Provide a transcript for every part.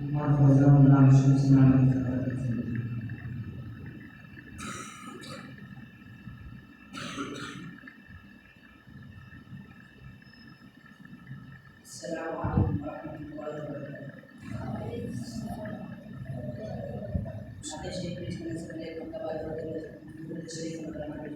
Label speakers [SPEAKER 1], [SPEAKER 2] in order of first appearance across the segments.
[SPEAKER 1] وزرنا بشمسنا من ثلاثة. السلام عليكم ورحمة الله وبركاته. Maka Syekh Ismail sebagai pengkabar dan Syekh Muhammad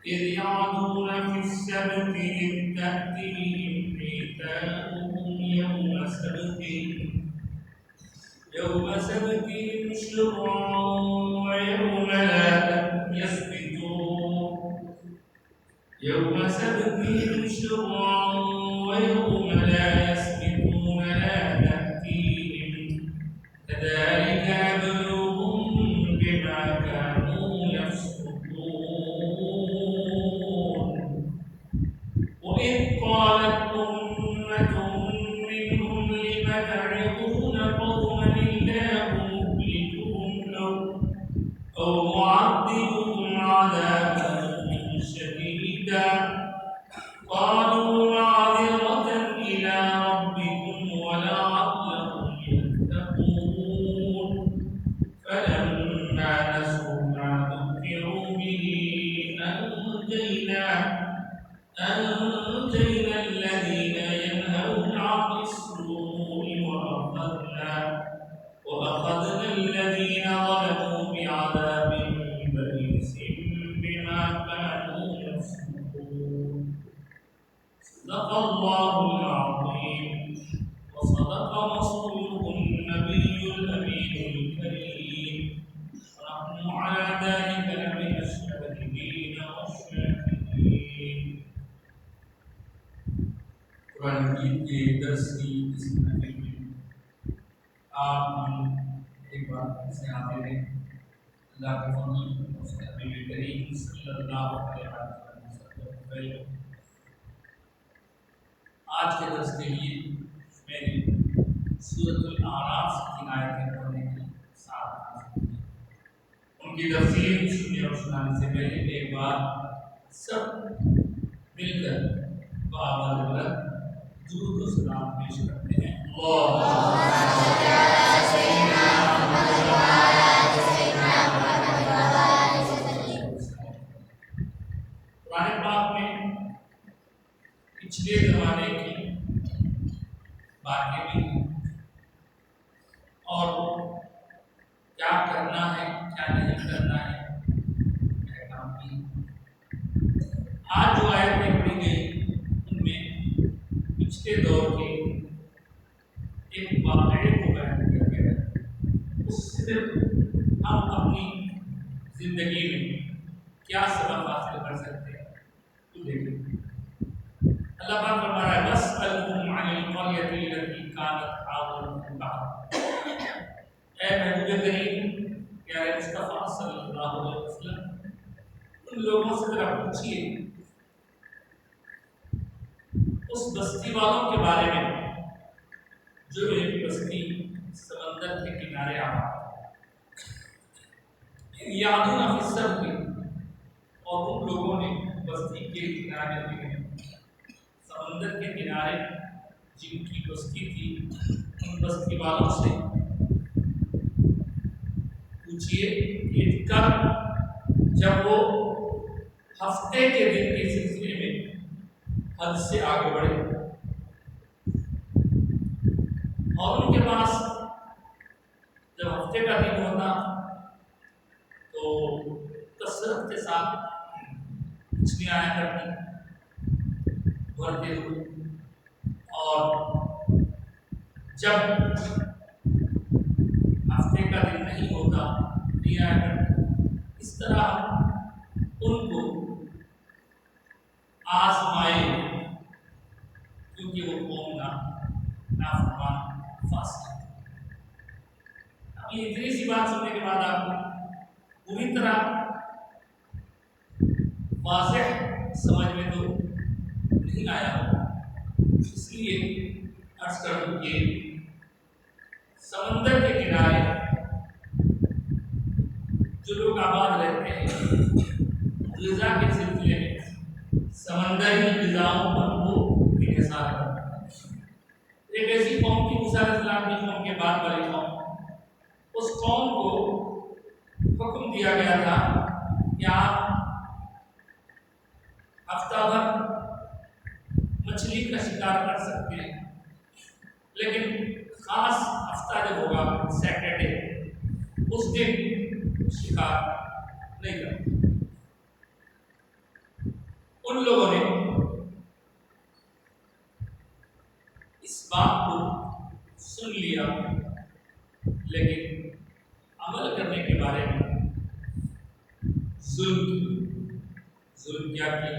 [SPEAKER 2] إذ يعدون في السبت إذ تأتيهم حيتانهم يوم يوم سبتهم شرعا ويوم لا يسبتون يوم سبتهم شرعا ويوم لا يسبتون لا تأتيهم كذلك نبلوهم بما كانوا يفسقون وإذ قالت أمة منهم لم تعظون قوما الله مهلكهم أو معذبهم عذابا شديدا قالوا معذرة إلى ربكم ولعلهم يتقون فلما نسوا ما ذكروا به أنجينا الذين ينهون عن السوء وأخذنا الذين ظلموا بعذاب بئيس بما كانوا يفسقون صدق الله العظيم وصدق رسوله النبي الأمين الكريم ونحن على ذلك لمن الشاهدين والشاكرين. قرآن مجید کے درس کی اس محفل میں آپ ہم ایک بار سے آتے ہیں. اللہ کے فضل اور اس کے حبیب کریم صلی اللہ علیہ وسلم. آج کے درس کے لیے میں نے سورۃ الاعراف کی آیتیں پڑھنے کی ساتھ ان کی تفسیر سننے اور سنانے سے پہلے ایک بار سب مل کر بآواز بلند درود و سلام پیش کرتے ہیں. قرآن پاک میں پچھلے زمانے کی باتیں بھی اور کیا کرنا ہے کیا نہیں کرنا ہے احکام بھی. آج جو آیتیں پڑھی گئی ان میں پچھلے دور کے ایک واقعے کو بیان کیا گیا ہے. اس سے ہم اپنی زندگی میں کیا سبق حاصل کر سکتے ہیں تو دیکھیں. اللہ پاک فرما رہا ہے وَاسْأَلْهُمْ عَنِ الْقَرْيَةِ الَّتِي كَانَتْ حَاضِرَةَ الْبَحْرِ. اے محبوب کریم پیارے مصطفیٰ صلی اللہ علیہ وسلم ان لوگوں سے ذرا پوچھیے اس بستی والوں کے بارے میں جو ایک بستی سمندر کے کنارے آباد یادون فی السبت اور ان لوگوں نے بستی کے کنارے سمندر کے کنارے جن کی بستی تھی ان بستی والوں سے پوچھئے کہ کب جب وہ ہفتے کے دن کے سلسلے میں حد سے آگے بڑھے اور ان کے پاس جب ہفتے کا دن ہوتا تو کثرت کے ساتھ مچھلیاں آیا کرتی بھرتے ہوئے اور جب ہفتے کا دن نہیں ہوتا دیا کرتی. اس طرح ان کو آزمائے کیونکہ وہ قوم نافرمان فاسق. اب یہ اتنی سی بات سننے کے بعد آپ کو پوری طرح واضح سمجھ میں تو نہیں آیا ہوگا. اس لیے عرض کر دوں کہ سمندر کے کنارے جو لوگ آباد رہتے ہیں غذا کے سلسلے میں سمندری غذاؤں پر وہ انحصار کرتے ہیں. ایک ایسی قوم کی موسیٰ علیہ السلام کی قوم کے بعد والی قوم اس قوم کو حکم دیا گیا تھا کہ آپ ہفتہ بھر مچھلی کا شکار کر سکتے ہیں لیکن خاص ہفتہ جب ہوگا سیٹرڈے اس دن شکار نہیں کرتے. ان لوگوں نے اس بات کو سن لیا لیکن عمل کرنے کے بارے میں ظلم کیا کیا؟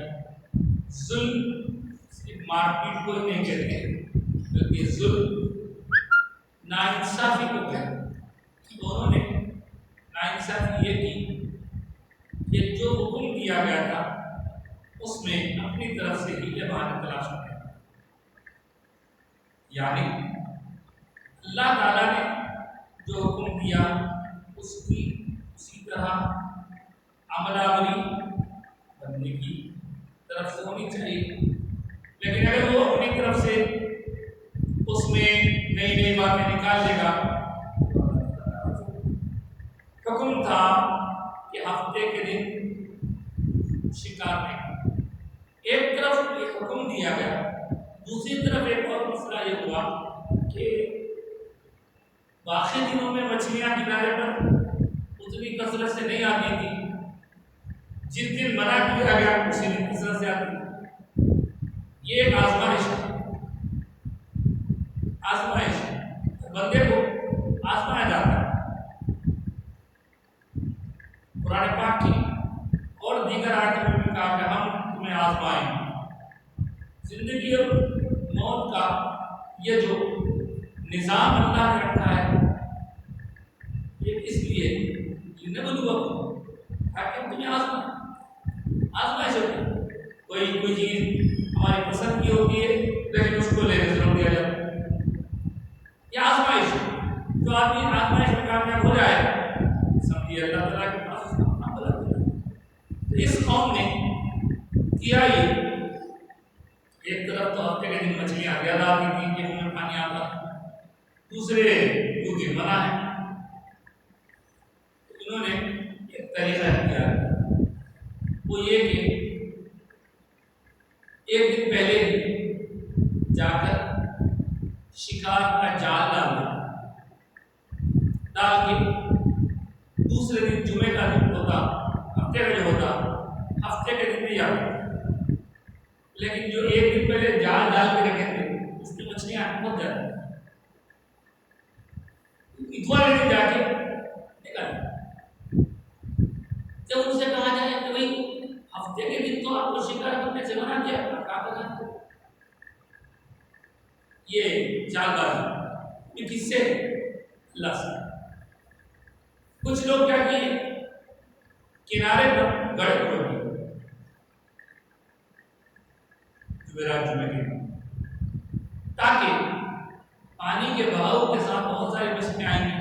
[SPEAKER 2] ظلم صرف مار پیٹ کو ہی نہیں کہتے بلکہ ظلم ناانصافی کو کہتے۔ انہوں نے ناانصافی یہ کی کہ جو حکم دیا گیا تھا اس میں اپنی طرف سے ہیلے بہانے تلاش کرتے، یعنی اللہ تعالیٰ نے جو حکم دیا اس کی اسی طرح عمل آوری بندے کی طرف سے ہونی چاہیے، لیکن اگر وہ اپنی طرف سے اس میں نئی نئی باتیں نکال لے گا۔ حکم تھا کہ ہفتے کے دن شکار نہیں، ایک طرف ایک حکم دیا گیا، دوسری طرف ایک اور مسئلہ یہ ہوا کہ باقی دنوں میں مچھلیاں کنارے پر اتنی کثرت سے نہیں آتی تھی، جس دن منع کیا گیا اسی دن کثرت سے آتی تھی۔ یہ ایک آزمائش ہے، بندے کو آزمایا جاتا ہے۔ قرآن پاک کی اور دیگر آیتوں میں بھی کہا کہ ہم تمہیں آزمائیں گے۔ زندگی اور موت کا یہ جو نظام اللہ نے رکھا ہے یہ اس لیے تاکہ ہم تمہیں آزمائش ہوتی ہے۔ کوئی چیز ہماری پسند کی ہوتی ہے لیکن اس کو لینے سے روک دیا جاتا ہے، یہ آزمائش ہے۔ جو آدمی آزمائش میں کامیاب ہو جائے سمجھیے اللہ تعالیٰ کے پاس اس کا کام بدل جائے۔ اس قوم نے کیا یہ، ایک طرف تو ہفتے کے دن مچھلیاں زیادہ آتی تھیں کہ منہ میں پانی آتا، دوسرے کیونکہ منع ہے، انہوں نے ایک طریقہ اختیار کیا، وہ یہ کہ ایک دن پہلے ہی جا کر شکار کا جال ڈال کے دوسرے دن جمعے کا دن ہوتا، ہفتے کا جو ہوتا ہفتے کے دن نہیں آتا، لیکن جو ایک دن پہلے جال ڈال کے رکھے تھے اس کی مچھلیاں بہت زیادہ اتوار دن جا کے نکال۔ جب ان سے کہا جائے کہ بھائی ہفتے کے دن تو آپ کو شکار کرنے سے منع کیا، کہا کرنا یہ جال بازی یہ کس سے؟ اللہ سے۔ کچھ لوگ کیا کیے کنارے پر گڑھ کھول دیے جمعرات جمعے کے دن، تاکہ پانی کے بہاؤ کے ساتھ بہت ساری مچھلیاں آئیں گی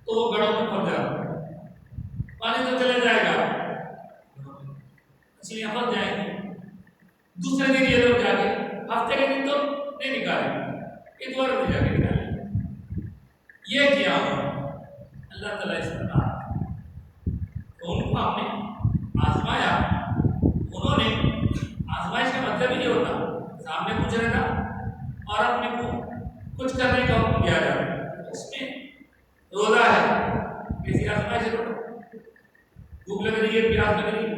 [SPEAKER 2] تو وہ گڑھوں میں پھنس جائے گا، پانی تو چلا جائے گا، مچھلیاں پھنس جائیں گی۔ دوسرے دن یہ لوگ جا کے ہفتے کے دن تو نہیں نکالیں گے، اتوار میں جا کے نکالیں گے۔ یہ کیا ہوا اللہ تعالیٰ اس پر تو ان کو ہم نے آزمایا۔ انہوں نے آزمائش کا مطلب ہی یہ ہوتا سامنے کچھ رہتا اور اپنے کو کچھ کرنے کا حکم دیا جاتا، اس میں روزہ ہے کسی آزمائش سے بھوک لگ رہی ہے، پیاس لگ رہی ہے،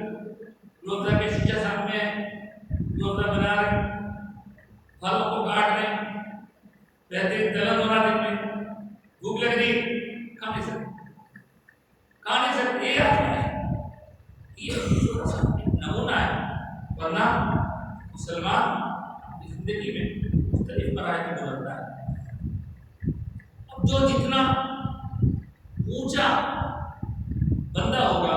[SPEAKER 2] روزہ کے شیشہ سامنے ہے، روزہ بنا رہے ہیں، پھلوں کو کاٹ رہے ہیں، بہترین تلن ہو رہا دن میں، بھوک لگ رہی ہے، کھا نہیں سکتے یہ چھوٹا سا نمونہ ہے، ورنہ مسلمان اپنی زندگی میں مختلف مراحل میں گزرتا ہے۔ اب جو جتنا اونچا بندہ ہوگا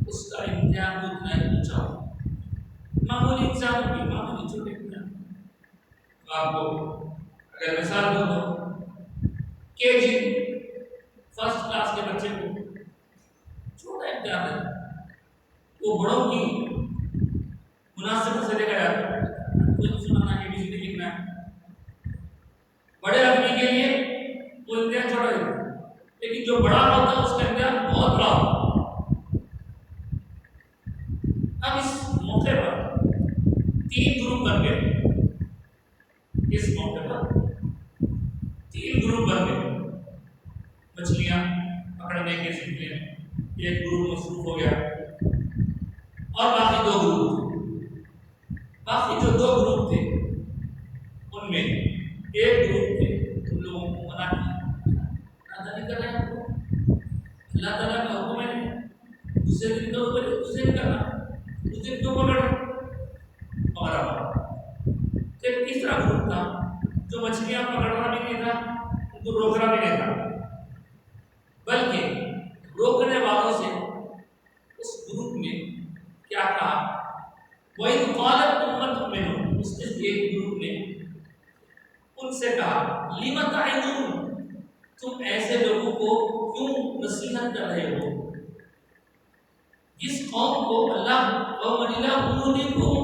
[SPEAKER 2] اس کا امتحان اتنا ہی اونچا ہوگا۔ معمولی انسانوں کی معمولی چھوٹے امتحان آپ کو اگر مثال دو تو کے جی فرسٹ کلاس کے بچے کو چھوٹا امتحان ہے، وہ بڑوں کی مناسبت سے دیکھا جاتا ہے، کوئی سنانا ہے بھی زندگی لکھنا ہے، بڑے آدمی کے لیے وہ امتحان چھوٹا ہوتا ہے، لیکن جو بڑا ہوتا ہے اس کا امتحان بہت بڑا ہوتا ہے۔ اب اس موقع پر 3 گروپ بن گئے، اس موقع پر 3 گروپ بن گئے مچھلیاں پکڑنے کے سلسلے میں۔ ایک گروپ مصروف ہو گیا اور باقی 2 گروپ تھے ان میں ایک گروپ تھے ان لوگوں کو منع کیا اللہ تعالیٰ کا حکم ہے دوسرے دن کا حکم ہے دوسرے دن کرنا، اس دن کیوں پکڑ اور ایک تیسرا گروپ تھا جو مچھلیاں پکڑنا بھی نہیں تھا، ان کو روکنا بھی نہیں تھا، بلکہ روکنے والوں سے اس گروپ میں کیا کہا، وَإِذْ قَالَتْ أُمَّةٌ مِّنْهُمْ، اس ایک گروپ نے ان سے کہا لِمَ تَعِظُونَ، تم ایسے لوگوں کو کیوں نصیحت کر رہے ہو جس قوم کو اللہ قوم الہ مہلکہم،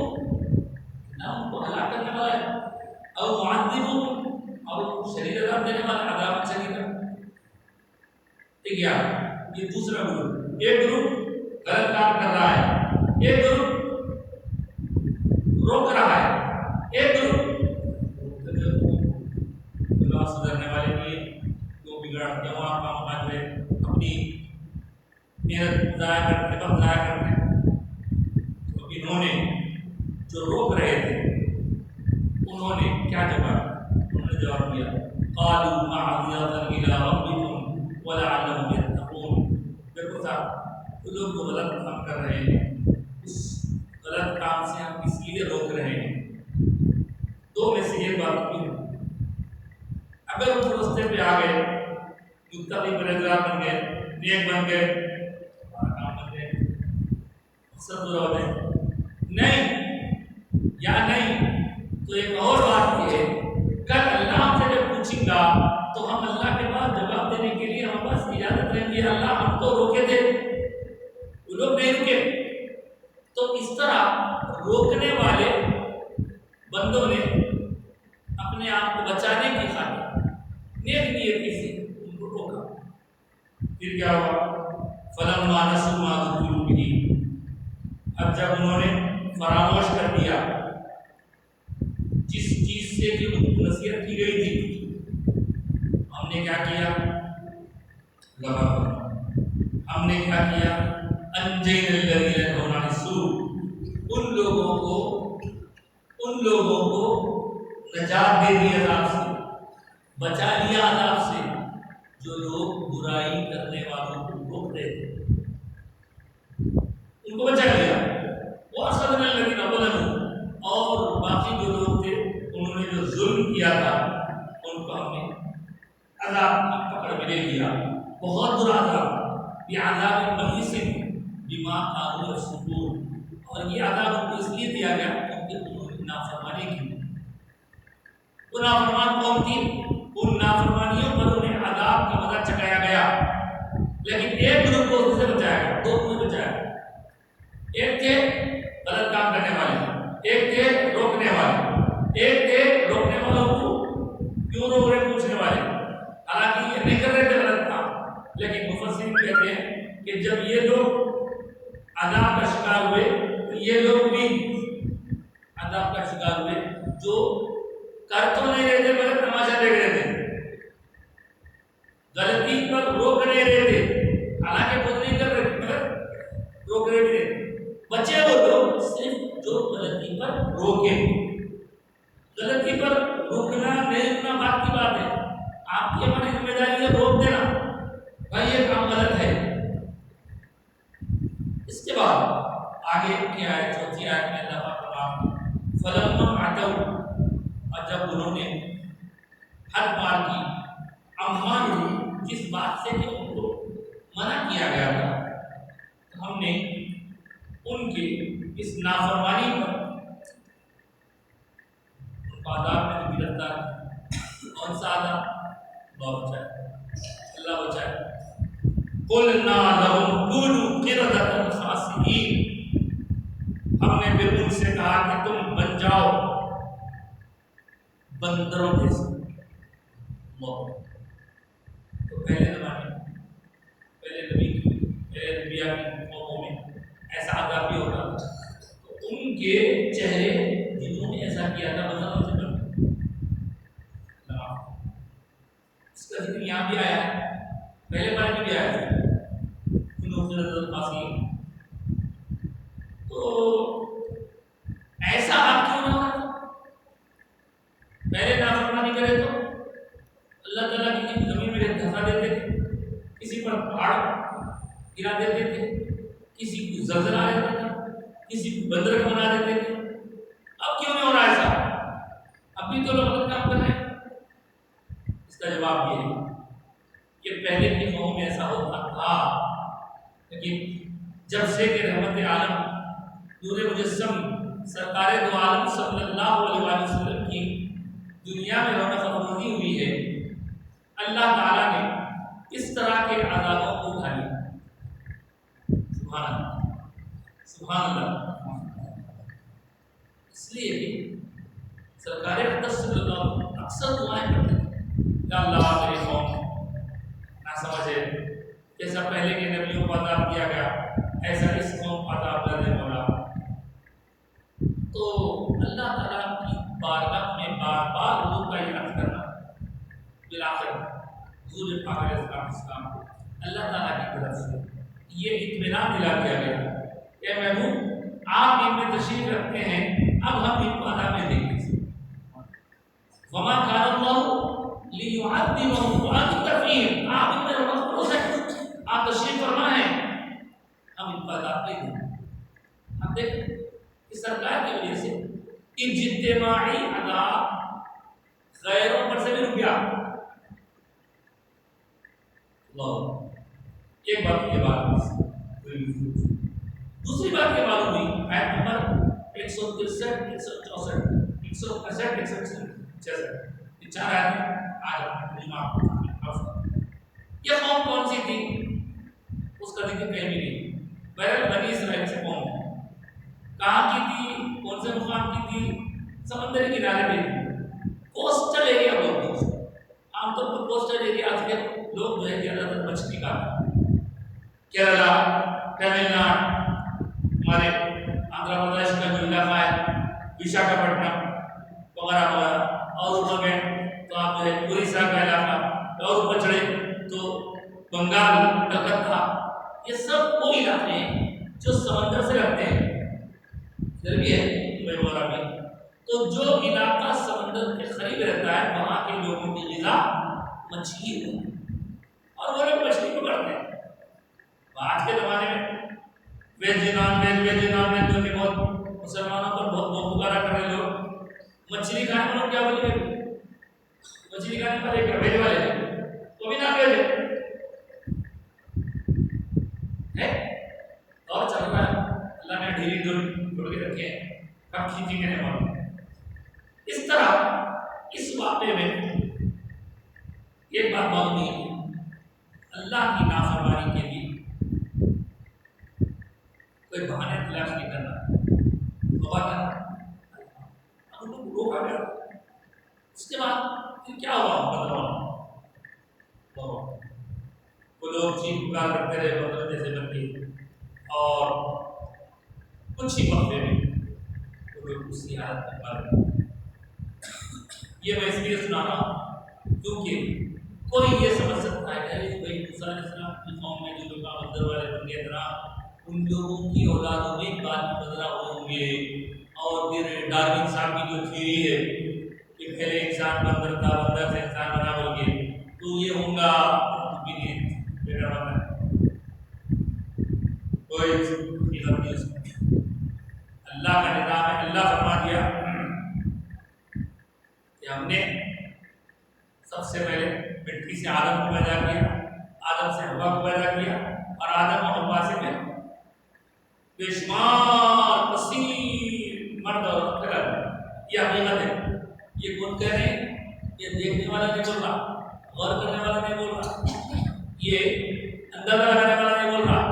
[SPEAKER 2] اللہ ان کو ہلاک کرنے والا ہے، او معذبہم، اور شدید عذاب دینے والا، عذاب شدید۔ ٹھیک ہے، یہ دوسرا گروپ، ایک گروپ غلط کام کر رہا ہے، ایک گروپ روک رہا ہے، ایک گروپ اللہ سدھرنے والے لیے جو بگڑ کے وہاں کام کر رہے اپنی محنت ضائع کرتے وقت ضائع کرتے، تو انہوں نے جو روک رہے تھے انہوں نے کیا جواب، انہوں نے جواب دیا قالوا معذرة إلى ربكم ولعلهم يتقون۔ دیکھو صاحب، وہ لوگ جو غلط کام کر رہے ہیں اس غلط کام سے ہم اس لیے روک رہے ہیں، دو میں سے ایک بات کی ہے، اگر اس راستے پہ آ گئے، متقی پرہیزگار بن گئے، نیک بن گئے، ہمارا کام بن گئے، مقصد پورا ہو جائے، نہیں یا نہیں تو ایک اور بات یہ ہے، کل اللہ ہم سے جب پوچھیں گا تو ہم اللہ کے پاس جواب دینے کے لیے ہم پاس اجازت رہیں گے اللہ ہم تو روکے تھے، وہ لوگ نہیں رکے۔ تو اس طرح روکنے والے بندوں نے اپنے آپ کو بچانے کی خاطر نیک نیتی سے ان کو روکا، پھر کیا ہوا، فلما نسوا ما ذکروا بہ، اب جب انہوں نے فراموش کر دیا جس چیز سے کہ ان کو نصیحت کی گئی تھی، ہم نے کیا کیا، ہم نے کیا کیا، انجینا الذین ینہون عن السوء، ان لوگوں کو نجات دے دی عذاب سے، بچا لیا عذاب سے، جو لوگ برائی کرنے والوں کو روک رہے تھے، ان کو بچا لیا، وَأَخَذْنَا الَّذِينَ ظَلَمُوا، اور باقی جو لوگ تھے انہوں نے جو ظلم کیا تھا ان کو ہم نے عذاب کی پکڑ میں لے لیا، بہت برا عذاب، یہ عذاب بئیس بما كانوا يفسقون، اور یہ عذاب ان کو اس لیے دیا گیا کیونکہ انہوں نے نافرمانی کی، وہ نافرمان قوم تھی، ان نافرمانیوں پر انہیں عذاب کا مزہ چکھایا گیا، لیکن ایک گروپ کو اس سے بچایا گیا، دو گروپ بچایا گیا، ایک تھے غلط کام کرنے والے، ایک تھے روکنے والے، ایک تھے روکنے والوں کو کیوں روک رہے پوچھنے والے، حالانکہ یہ نہیں کر رہے تھے غلط کام، لیکن مفسرین کہتے ہیں کہ جب یہ لوگ عذاب کا شکار ہوئے تو یہ لوگ بھی عذاب کا شکار ہوئے، جو کر تو نہیں رہے تھے مگر تماشا دیکھ رہے تھے، غلطی پر روک نہیں رہے تھے، حالانکہ خود نہیں کر رہے مگر روک رہے تھے، بچے وہ لوگ صرف جو غلطی پر روکے، غلطی پر روکنا نہیں روکنا بات کی بات ہے، آپ کی ہماری ذمہ داری ہے روک دینا، بھائی یہ کام غلط ہے۔ اس کے بعد آگے کی آیت، چوتھی آیت میں اللہ پاک فرماتے فلما عتوا، اور جب انہوں نے حد پار کی، عما جس بات سے کہ ان کو منع کیا گیا تھا، تو ہم نے ان کے اس نافرمانی پر ان کو عذاب میں بھی گرفتار کیا، کون سا عذاب، اللہ بچائے، اللہ بچائے، قلنا لهم كونوا قردة خاسئين، ہم نے پھر ان سے کہا کہ تم بن جاؤ بندروں جیسے، تو پہلے زمانے پہلے انبیاء کی قوموں میں ایسا عذاب بھی ہوتا تھا، تو ان کے چہرے جنہوں نے ایسا کیا تھا بدلوں سے بن، اس کا ذکر یہاں بھی آیا ہے، پہلے بار میں بھی آیا ہے، تو ایسا آپ کیوں نہ ہونا، پہلے نافرمانی کرے تو اللہ تعالیٰ کی زمین میں دھسا دیتے تھے، کسی پر پہاڑ گرا دیتے تھے، کسی کو زلزلہ آ جاتا تھا، کسی کو بندر بنا دیتے تھے. اب کیوں نہیں ہو رہا ایسا؟ اب بھی تو لوگ غلط کام کر رہے ہیں. اس کا جواب یہ ہے کہ پہلے کی قوم میں ایسا ہوتا تھا، لیکن جب سے کہ رحمت عالم نور مجسم سرکار دو عالم صلی اللہ علیہ وسلم کی دنیا میں رونق افروزی ہوئی ہے، اللہ تعالیٰ نے اس طرح کے عذابوں کو اٹھا لیا. سبحان اللہ، سبحان اللہ. اس لیے سرکار اقدس صلی اللہ علیہ وسلم اکثر دعائیں کرتے تھے کہ اللہ میری قوم نہ سمجھے، جیسا پہلے کے نبیوں کو عذاب دیا گیا ایسا اس قوم کو عذاب نہ دے مولا. تو اللہ تعالیٰ کی بارگاہ میں بار بار حضور کا یہ عرض کرنا، بالآخر حضور پاک علیہ السلام کو اللہ تعالیٰ کی طرف سے یہ اطمینان دلا دیا گیا کہ محبوب آپ ان میں تشریف رکھتے ہیں، اب ہم ان کو عذاب میں دیں گے. وما كان الله ليعذبهم وانت فيهم. آپ ان میں روز ہے، آپ تشریف فرما ہے، ہم ان کو عذاب دیں گے. اب دیکھیں کہ سرکار کی وجہ سے اجتماعی عذاب غیروں پر سے بھی رک گیا. ایک بات یہ بات دوسری بات یہ معلوم ہوئی آیت نمبر 163 164 165 166 چار آیت آج یہ قوم کون سی تھی اس کا ذکر کہیں بھی نہیں. بہرحال بنی اسرائیل سے قوم کہاں کی تھی، کون سے مقام کی تھی؟ سمندر کے کنارے پہ تھی، کوسٹل ایریا بولتے ہیں. عام طور پر کوسٹل ایریا آج کے لوگ جو ہے زیادہ تر مچھلی کا کیرلا، تمل ناڈو، ہمارے آندھرا پردیش کا جو علاقہ ہے وشاکھاپٹنم وغیرہ وغیرہ، اور اوپر گئے تو آپ جو ہے اڑیسہ کا علاقہ، اور اوپر چڑھے تو بنگال، کلکتہ، یہ سب وہ علاقے ہیں جو سمندر سے لگتے ہیں. ادھر بھی ہے وغیرہ بھی. تو جو علاقہ سمندر کے قریب رہتا ہے وہاں کے لوگوں کی غذا مچھلی ہے، اور وہ لوگ مچھلی پکڑتے ہیں. آج کے زمانے میں ویج نان ویج جو کہ بہت مسلمانوں پر بہت پکارا کر رہے لوگ مچھلی کھانے والوں کیا بولیں گے؟ مچھلی کھانے والے کیا ویج والے وہ بھی نان ویج ہے. اور چل رہا ہے، اللہ نے ڈھیلی جوڑ کے رکھے ہیں، کب کھینچی کے نہیں معلوم. اس طرح اس واقعے میں ایک بات معلوم نہیں ہے، اللہ کی نافرمانی کے لیے کوئی بہانے تلاش نہیں کرنا، توبہ کرنا. ہم لوگ روکا گیا. اس کے بعد پھر کیا ہوا؟ بدلوا وہ لوگ چیخ پکار کرتے رہے بدل جیسے بنتے، اور کچھ ہی وقت میں وہ لوگ اسی حالت میں پا گئے. یہ میں اس لیے سنا رہا ہوں کیونکہ کوئی یہ سمجھ سکتا ہے کہ بھائی موسیٰ علیہ السلام کی قوم میں جو لوگ اندر والے بندے احترام ان لوگوں کی اولادوں میں بعد میں بدلا ہوں گے. اور پھر ڈارون صاحب کی جو تھیوری ہے کہ پہلے انسان بندر تھا، بندر سے انسان بنا بول کے، تو یہ ہوں گا بھی نہیں بیٹا بنا کوئی حقیقت نہیں اس میں. اللہ کا نظام ہے. اللہ فرما دیا کہ ہم نے سب سے پہلے مٹی سے آدم کو پیدا کیا، آدم سے ہوا کو پیدا کیا، اور آدم اور ہوا سے پھر بے شمار کثیر مرد اور عورت. یہ حقیقت ہے. یہ کون کہہ رہے ہیں؟ یہ دیکھنے والا نہیں بول رہا، غور کرنے والا نہیں بول رہا، یہ اندازہ لگانے والا نہیں بول رہا.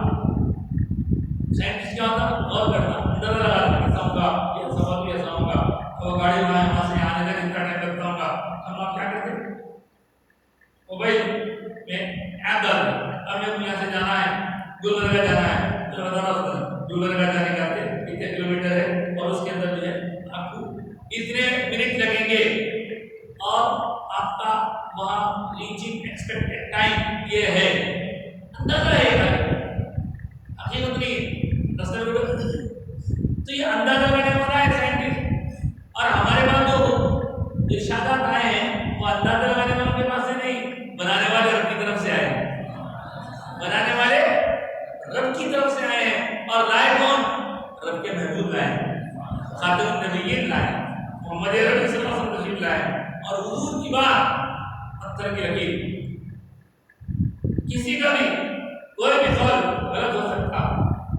[SPEAKER 2] سائنٹسٹ کیا ہوتا ہے؟ غور کرتا، اندازہ لگاتا، ایسا ہوگا، یہ ایسا ہوگا، یہ ایسا ہوگا. وہ گاڑی وہاں سے آنے تک اتنا ٹائم لگتا ہوگا. ہم آپ کیا کرتے ہیں؟ وہ بھائی میں ایپ ڈال دوں، اب میرے کو یہاں سے جانا ہے، گلبرگہ جانا ہے، تو بتانا اس کو گلبرگہ جانے کے آتے کتنے کلومیٹر ہے، اور اس کے اندر جو ہے آپ کو اتنے منٹ لگیں گے، اور آپ کا وہاں ریچنگ ایکسپیکٹڈ ٹائم یہ ہے. اندازہ ہے حقیقت نہیں. تو یہ اندازہ کرنے والا ہے سائنٹسٹ. اور ہمارے پاس جو ارشادات آئے ہیں وہ اندازہ لگانے والوں کے پاس سے نہیں، بنانے والے رب کی طرف سے آئے. بنانے والے زبان پتھر کی لکیر، کسی کا بھی کوئی بھی قول غلط ہو سکتا،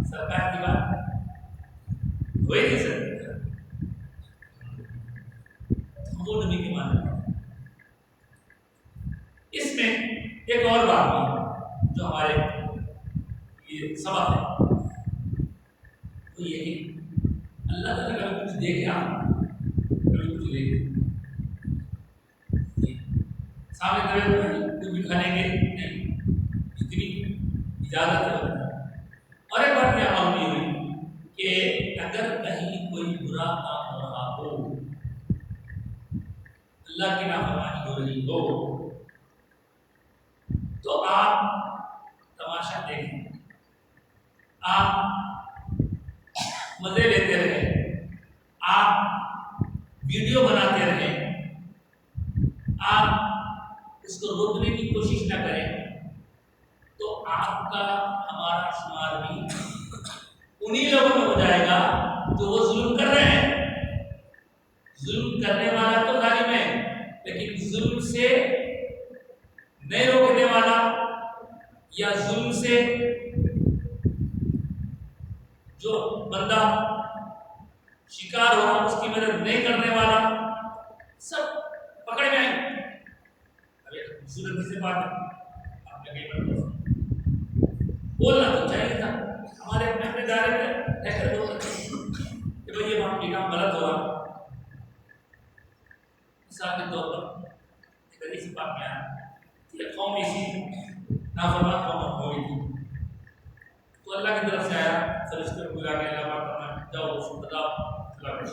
[SPEAKER 2] سرکار کی بات ہو ہی نہیں سکتی۔ وہ نبی کی مانتے ہیں۔ اس میں ایک اور بات بھی ہے جو ہمارے یہ سبق ہے، تو یہ کہ اللہ تعالیٰ کبھی کچھ دے کے کبھی کچھ لے کے سامنے کبھی بھی کھانے کے نہیں، جتنی اجازت ہے۔ اور ایک بات کیا معلوم ہوئی کہ اگر کہیں کوئی برا کام ہو رہا ہو، اللہ کی نافرمانی ہو رہی ہو، تو آپ تماشا دیکھیں، آپ مزے لیتے رہیں، آپ ویڈیو بناتے رہیں، آپ اس کو روکنے کی کوشش نہ کریں، تو آپ کا ہمارا شمار بھی انہی لوگوں میں ہو جائے گا جو وہ ظلم کر رہے ہیں۔ ظلم کرنے والا تو ظالم ہے، لیکن ظلم سے نہیں روکنے والا یا ظلم سے جو بندہ شکار ہو رہا اس کی مدد نہیں کرنے والا، سب پکڑ میں آئیں۔ ظلم سے بات آپ نے کئی بار بولنا تو چاہیے تھا، ہمارے اپنے دائرے میں رہ کر بولنا چاہیے کہ بھائی یہ کام غلط ہو رہا۔ مثال کے طور پر ایک حدیث پاک میں آیا کہ قوم اسی نافرمان قوم ہو گئی تھی، تو اللہ کی طرف سے آیا فرشتے کو بلا کے اللہ پاک فرمایا جاؤ اس کو عذاب دلا دو،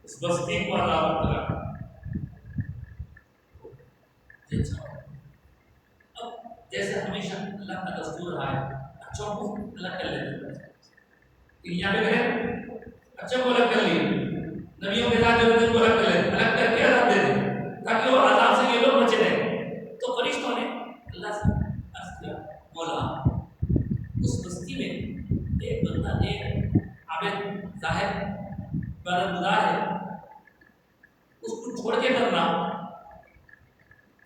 [SPEAKER 2] اس بستی کو عذاب دلا دو۔ اب جیسے ہمیشہ اللہ کا دستور رہا ہے اچھوں کو الگ کر لیتے ہیں، یہاں پہ گئے اچھوں کو الگ کر لیے، نبیوں کے ساتھ جو کو الگ کر لیں، الگ کر کے عذاب دے دیں تاکہ وہ عذاب سے یہ لوگ بچے رہیں۔ تو فرشتوں نے اللہ سے عرض کیا مولا اس بستی میں ایک بندہ ایک عابد ظاہر عبادت گزار ہے، اس کو چھوڑ کے کرنا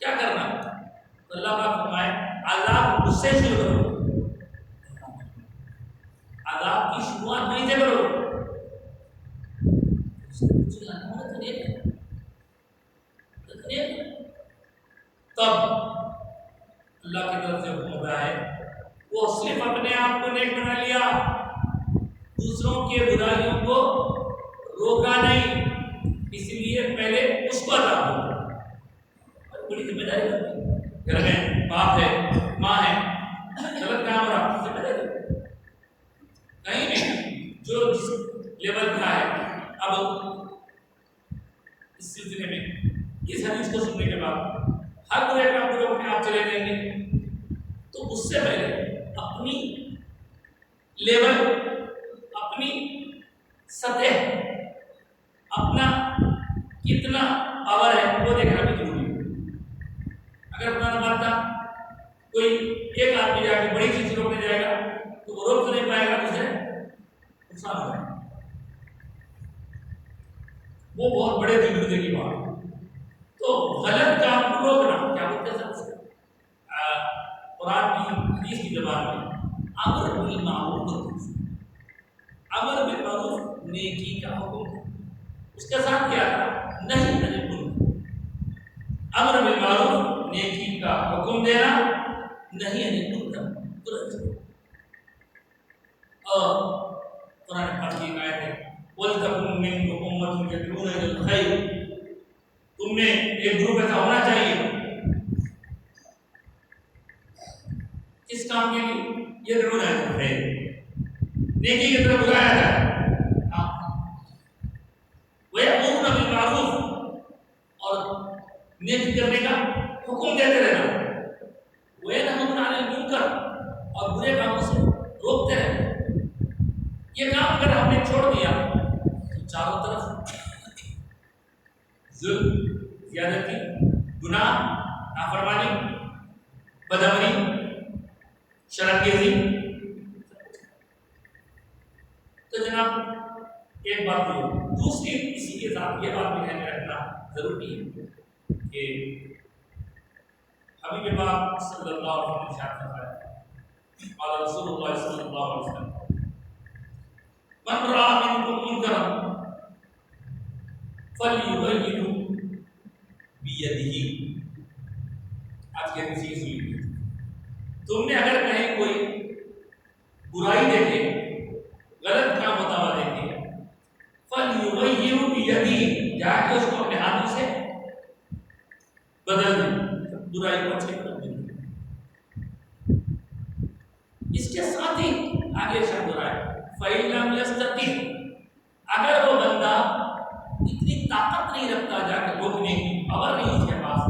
[SPEAKER 2] کیا کرنا؟ تو اللہ پاک فرمائے عذاب اس سے شروع کرو، عذاب کی شروعات وہیں سے کرو۔ تب اللہ کی طرف سے حکم ہوتا ہے وہ صرف اپنے آپ کو نیک بنا لیا، دوسروں کے برائیوں کو روکا نہیں، اس لیے پہلے اس کو عذاب ہو۔ بڑی ذمہ داری ہے، گھر میں باپ ہے ماں ہے، غلط کام ہو رہا، ذمہ داری کہیں بھی جو جس لیول کا ہے۔ اب اس سلسلے میں اس حدیث کو سننے کے بعد ہر برے کام کو اپنے آپ چلے جائیں گے، تو اس سے پہلے اپنی لیول، اپنی سطح، اپنا کتنا پاور ہے وہ دیکھنا بھی ضروری ہے۔ اگر اپنا نماتا کوئی ایک آدمی جا کے بڑی چیز روکنے جائے گا تو وہ روک تو نہیں پائے گا، اسے نقصان ہوگا، وہ بہت بڑے تجربے کی بات ہے۔ تو غلط کام کو روکنا کیا بولتے ہیں سب سے قرآن کی حدیث کی زبان میں امر بالمعروف، امر بالمعروف نیکی کا حکم ہے، اس کے ساتھ کیا تھا نہیں عن المنکر، امر بالمعروف نیکی کا حکم دینا، نہیں عن المنکر۔ اور قرآن پاک کی آیت ہے وَلْتَكُن مِّنكُمْ أُمَّةٌ يَدْعُونَ إِلَى الْخَيْرِ، تم میں ایک گروپ ایسا ہونا چاہیے اس کام کے لیے يَدْعُونَ إِلَى الْخَيْرِ، نیکی کی طرف بلایا جائے، وَيَأْمُرُونَ بِالْمَعْرُوفِ، اور نیکی کرنے کا حکم دیتے رہنا، وَيَنْهَوْنَ عَنِ الْمُنكَرِ، اور برے کاموں سے روکتے رہنا۔ یہ کام اگر ہم نے چھوڑ دیا تو چاروں طرف ظلم، زیادتی، گناہ، نافرمانی، بدعملی، شرانگیزی۔ تو جناب ایک بات یہ دوسری اسی کے ساتھ یہ بات بھی ذہن میں رکھنا ضروری ہے کہ حبیب پاک صلی اللہ علیہ وسلم نے ارشاد فرمایا، قال رسول اللہ صلی اللہ علیہ وسلم، من رأى منكم منکرا فلیغیرہ بیدہ۔ آج کی حدیث یہ سنیے، تم نے اگر کہیں کوئی برائی دیکھے، غلط کام ہوتا ہوا دیکھے، فلیغیرہ بیدہ، جا کے اس کو اپنے ہاتھوں سے بدل دیں، برائی کو اچھے کر دیں۔ اس کے ساتھ ہی آگے شرط ہو رہا ہے فَإِن لَمْ يَسْتَطِعْ، اگر وہ بندہ اتنی طاقت نہیں رکھتا جا کے روکنے کی، پاور نہیں اس کے پاس،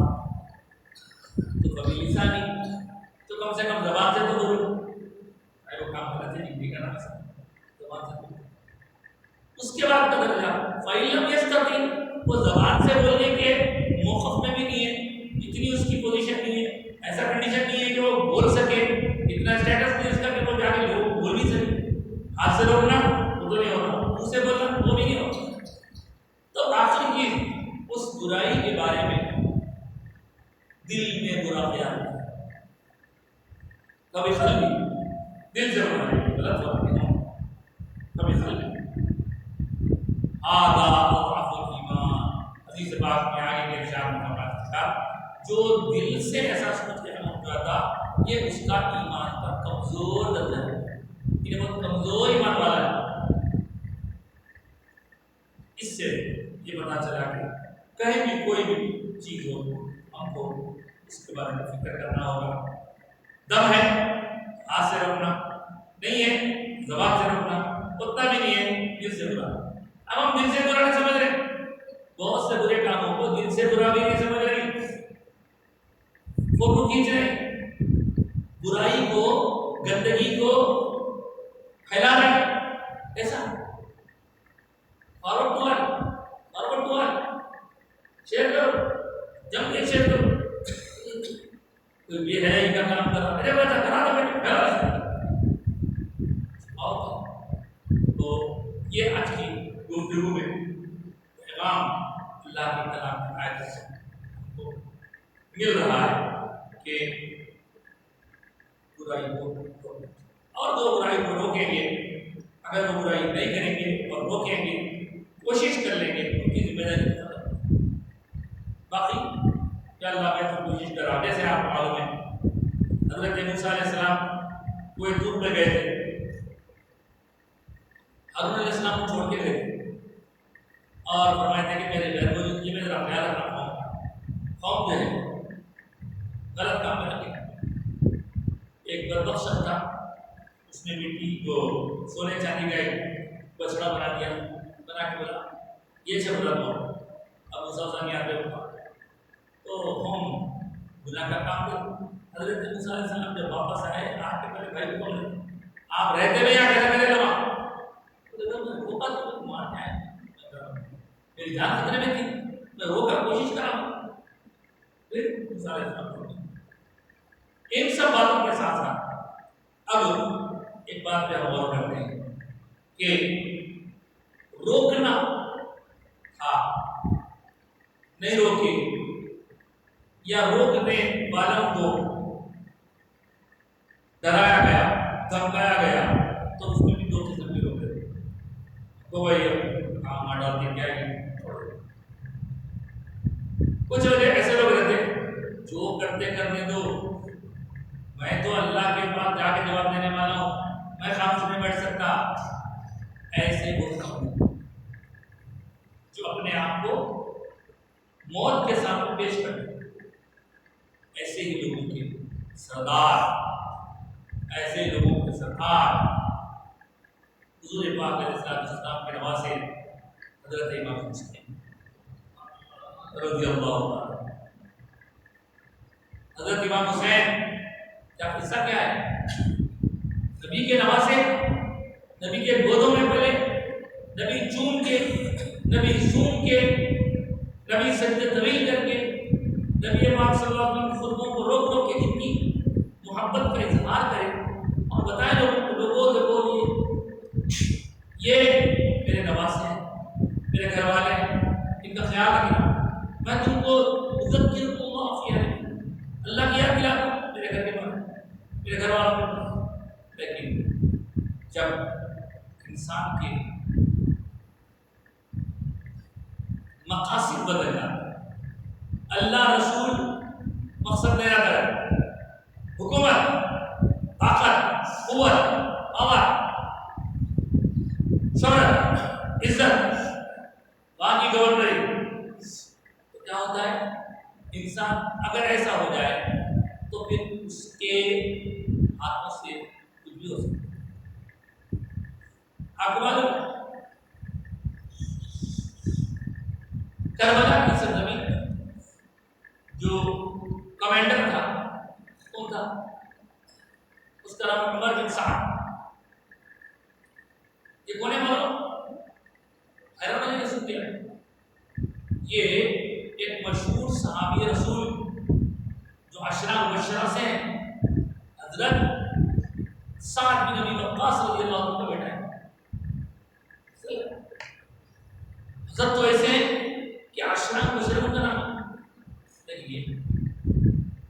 [SPEAKER 2] تو کبھی لسانی، تو کم سے کم زبان سے تو بولو، اے وہ کام غلط ہے نہیں کرنا، زبان سے بولو۔ اس کے بعد کا درجہ فَإِن لَمْ يَسْتَطِعْ، وہ زبان سے بولنے کے موقف میں بھی نہیں ہے، اتنی اس کی پوزیشن نہیں ہے، ایسا کنڈیشن نہیں ہے کہ وہ بول سکے، اتنا اسٹیٹس نہیں اس کا کہ وہ جا کے لوگ بول بھی سکے۔ ہاتھ سے روکنا وہ تو نہیں ہوتا، منہ سے بولنا وہ بھی نہیں ہوتا۔ تو آخری چیز اس برائی کے بارے میں دل میں برا خیال ہے، کبھی قلبی، دل سے برا ہے، غلط ہوا، کبھی قلبی۔ هذا اضعف الایمان، حدیث پاک میں آگے کے ارشاد فرمایا جو دل سے ایسا سوچ کے عمل کرتا، یہ اس کا ایمان کا کمزور درجہ ہے، یہ بہت کمزور ایمان والا ہے۔ اس سے یہ پتا چلا کہ کہیں بھی کوئی بھی چیز ہو، ہم کو اس کے بارے میں فکر کرنا ہوگا۔ دم ہے ہاتھ سے روکنا نہیں ہے، زبان سے روکنا اتنا بھی نہیں ہے، دل سے برا۔ اب ہم دل سے برا نہیں سمجھ رہے، بہت سے برے کاموں کو دل سے برا بھی نہیں سمجھ رہے، فوٹو کھینچ رہے، برائی کو، گندگی کو پھیلا رہے، ایسا فارورڈ ٹو شیئر کرو، جم کے شیئر کرو، تو یہ ہے ان کا کام کرا، ارے بچہ کرا دو بیٹے، پھیلا تو یہ آج کی گفتگو میں پیغام اللہ کی کلام کی آیت سے ہم کو مل رہا ہے کہ برائی کو روکو، اور جو برائی کو روکیں گے، اگر وہ برائی نہیں کریں گے اور روکیں گے، کوشش کر لیں گے، ان کی ذمہ داری ختم۔ باقی کیا اللہ میں تو کوشش کرا، جیسے آپ معلوم ہے حضرت موسیٰ علیہ السلام کوئی طور پہ گئے تھے، ہارون علیہ السلام کو چھوڑ کے گئے اور فرمایا تھا کہ میرے گھر کو یہ میرا خیال رکھنا قوم جو ہے غلط کام میں لگے۔ ایک بدبخت شخص تھا، اس نے مٹی کو سونے چاندی کا ایک بچڑا بنا دیا، بنا کے بولا یہ چھپ رہا تو اب موسیٰ یہاں پہ ہوگا تو ہم گناہ کا کام کریں۔ حضرت موسیٰ علیہ السلام جب واپس آئے، آپ کے پہلے بھائی کو بولے آپ رہتے میں یا کہتے میرے لوگ روکا تو مارنا ہے، میری جان خطرے میں تھی، میں رو کر کوشش کرا ہوں۔ پھر موسیٰ علیہ السلام ان سب باتوں کے ساتھ ساتھ اب ایک بات پہ غور کرتے ہیں کہ روکنا تھا، نہیں روکے، یا روکنے والوں کو ڈرایا گیا، دھمکایا گیا، تو اس میں بھی دو قسم کے لوگ رہتے ہیں۔ تو بھائی کام آ ڈالتے کیا ہے، کچھ وجہ ایسے لوگ رہتے جو کرتے کرنے دو، میں تو اللہ کے پاس جا کے جواب دینے والا ہوں، میں خاموش نہیں بیٹھ سکتا۔ ایسے لوگ جو اپنے آپ کو موت کے سامنے پیش کرتے، ایسے ہی لوگوں کے سردار، ایسے لوگوں کے سردار حضور پاک علیہ السلام کے نواسے حضرت امام حسین رضی اللہ عنہ۔ حضرت امام حسین کیا قصہ کیا ہے؟ نبی کے نواسے، نبی کے گودوں میں پلے، نبی چوم کے، نبی سون کے، نبی سجدے طویل کر کے، نبی پاک صلی اللہ علیہ وسلم خطبوں کو روک روک کے جتنی محبت کا اظہار کرے اور بتائے لوگوں کو، لوگوں دیکھو یہ میرے نواسے ہیں، میرے گھر والے ہیں، ان کا خیال رکھنا، میں تم کو عزت کی انسان کے مقاصد بدل جاتے ہیں۔ اللہ رسول مقصد نہیں رہتا ہے، حکومت، طاقت، قوت، پاور، شہرت، عزت، وہاں کی گورنری، تو کیا ہوتا ہے انسان اگر ایسا ہو جائے تو پھر اس کے ہاتھوں سے کچھ بھی ہو سکتا ہے۔ آپ کو معلوم ہے کربلا کی سرزمین میں جو کمانڈر تھا کون تھا؟ اس کا نام عمر بن سعد۔ یہ کون ہے معلوم؟ حیران نہیں سنتے ہیں، یہ ایک مشہور صحابی رسول جو عشرہ مبشرہ سے ہیں، حضرت سعد بن ابی وقاص رضی اللہ عنہ کا بیٹا ہے۔ حضرت تو ایسے ہیں کہ عشرہ مبشرہ کا نام دیکھیے،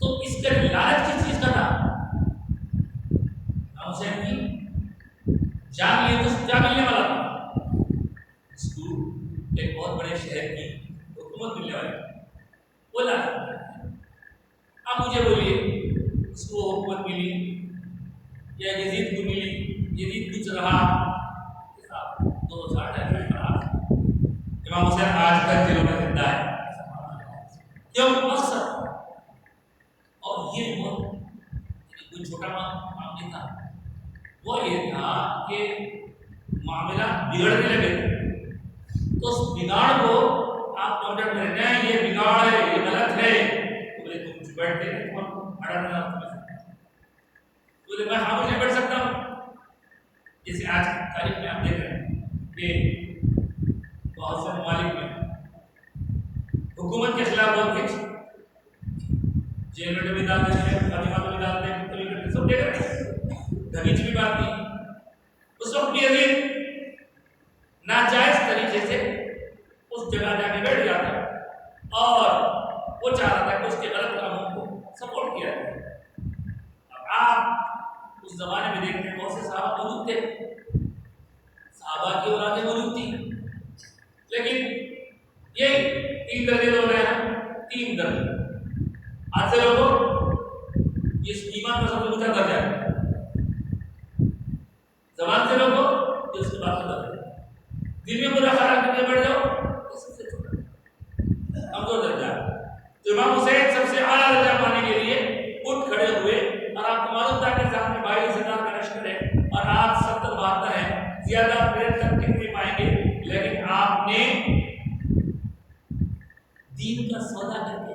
[SPEAKER 2] تو اس کا لالچ کس چیز کا تھا؟ حسین کی جان لیے تو کیا ملنے والا تھا؟ اس کو ایک بہت بڑے شہر کی حکومت ملنے والی بولا۔ اب مجھے بولیے اس کو حکومت ملی یا یزید کو ملی؟ یزید کچھ رہا 260 امام حسین آج تک دلوں میں زندہ ہے۔ کیوں؟ مقصد۔ اور یہ بہت کوئی چھوٹا کام نہیں تھا، وہ یہ تھا کہ معاملہ بگڑنے لگے تو اس بگاڑ کو آپ کاؤنٹر کریں، نہیں یہ بگاڑ ہے، یہ غلط ہے، بولے تم کچھ بیٹھتے ہیں، بولے میں خاموش نہیں بیٹھ سکتا ہوں۔ جیسے آج کی تاریخ میں آپ دیکھ رہے ہیں کہ بہت سے ممالک میں حکومت کے خلاف بہت کچھ جیل میں بھی ڈال دیتے ہیں، خاتمہ بھی ڈال دیتے ہیں، سب دیکھ رہے ہیں، دھگیچ بھی بات نہیں۔ اس وقت بھی عزیز ناجائز طریقے سے اس جگہ جا کے بیٹھ جاتا اور وہ چاہ رہا تھا کہ اس کے غلط کاموں کو سپورٹ کیا جائے۔ اب آپ اس زمانے میں دیکھتے ہیں بہت سے صحابہ موجود تھے، صحابہ کی اولادیں موجود تھیں، لیکن یہ 3 درجے لوگ ہیں، 3 درجے۔ آج سے لوگوں اس ایمان کا سب سے اونچا درجہ ہے، زبان سے لوگوں یہ اس کے بعد کا درجہ ہے، دل میں برا خیال کر کے بیٹھ جاؤ یہ سب سے چھوٹا کمزور درجہ ہے۔ تو امام حسین سب سے اعلیٰ درجہ پانے کے لیے اٹھ کھڑے ہوئے، اور آپ کو معلوم تھا کہ سامنے 22,000 کا لشکر ہے اور آپ 70-72 ہیں، زیادہ پھر تک ٹک نہیں پائیں گے، لیکن آپ نے دین کا سودا کر کے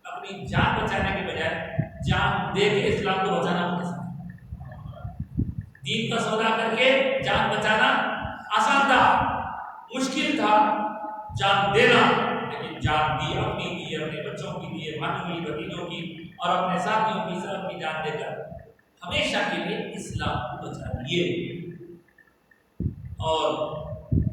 [SPEAKER 2] اپنی جان بچانے کے بجائے جان دے کے اسلام کو بچانا ممکن ہے۔ دین کا سودا کر کے جان بچانا آسان تھا، مشکل تھا جان دینا، لیکن جان دی، اپنی دی، اپنے بچوں کی دی، بھائیوں کی، بھتیجوں کی اور اپنے ساتھیوں کی، سب کی جان دے کر ہمیشہ کے لیے اسلام کو بچا لیے۔ اور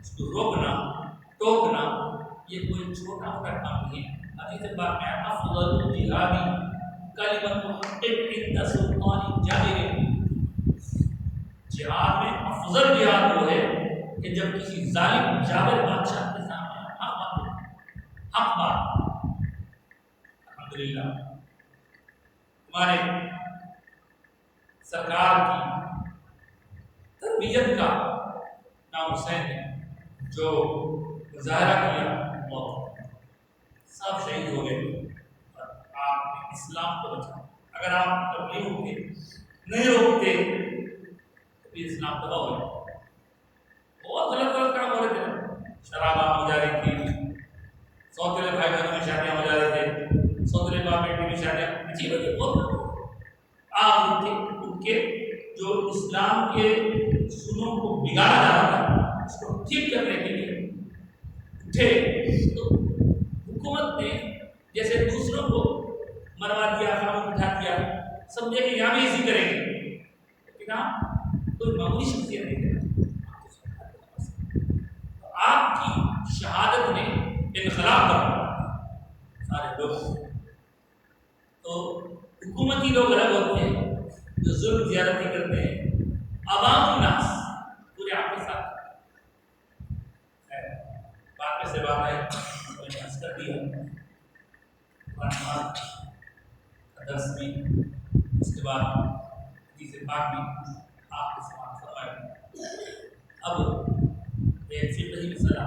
[SPEAKER 2] اس کو روکنا، ٹوکنا، یہ کوئی چھوٹا موٹا کام نہیں ہے۔ حدیث پاک میں افضل الجہاد کلمۃ الحق عند سلطان جابر، جہاد میں افضل جہاد وہ ہے کہ جب کسی ظالم جابر بادشاہ کے سامنے حق بات۔ الحمدللہ ہمارے سرکار کی تربیت کا نام حسین ہے، جو مظاہرہ کیا موت، سب شہید ہو گئے اور آپ نے اسلام کو بچایا۔ اگر آپ تبلیغ ہوتے نہیں روکتے تو پھر اسلام تباہ ہو جائے۔ بہت غلط کام ہو رہے تھے، شراب ہو جا رہی تھی، سوتیلے بھائی بہنوں میں شادیاں ہو جا رہے تھے، سوتیلے باپ بیٹی میں شادیاں، عجیب ہے، بہت آپ ان کے جو اسلام کے سنوں کو بگاڑا جا رہا تھا اس کو ٹھیک کرنے کے لیے اٹھے۔ تو حکومت نے جیسے دوسروں کو مروا دیا، خاموش بٹھا دیا، سمجھے کہ یہاں بھی اسی کریں گے، لیکن آپ کوئی معمولی شخصیت نہیں کرتے۔ آپ کی شہادت نے انقلاب کر سارے لوگ۔ تو حکومتی لوگ الگ ہوتے ہیں بزرگ زیارت کرتے ہیں، عوام الناس پورے آپ کے ساتھ بات میں سے بات آئی میں نے عرض کر دیا قرآن پاک کا درس بھی، اس کے بعد حدیث پاک بھی آپ کے ساتھ فرمائے۔ اب ایک فقہی مسئلہ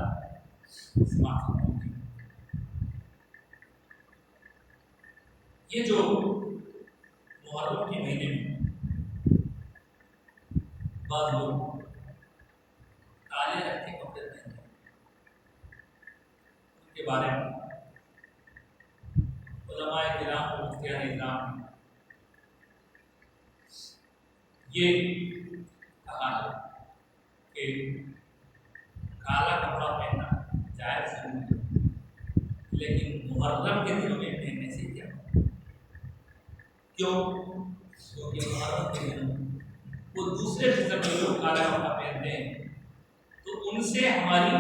[SPEAKER 2] سماعت کروں گی۔ یہ جو محرم کے مہینے میں بعض لوگ کالے رنگ کے کپڑے پہنتے ہیں، ان کے بارے میں علماء کرام اور مفتیان اکرام نے یہ کہا ہے کہ کالا کپڑا پہننا جائز ضرور ہے، لیکن محرم کے دنوں میں پہننے سے کیا؟ کیوں؟ کیونکہ محرم کے دنوں وہ دوسرے قسم کے لوگ کالا کپڑا پہنتے ہیں تو ان سے ہماری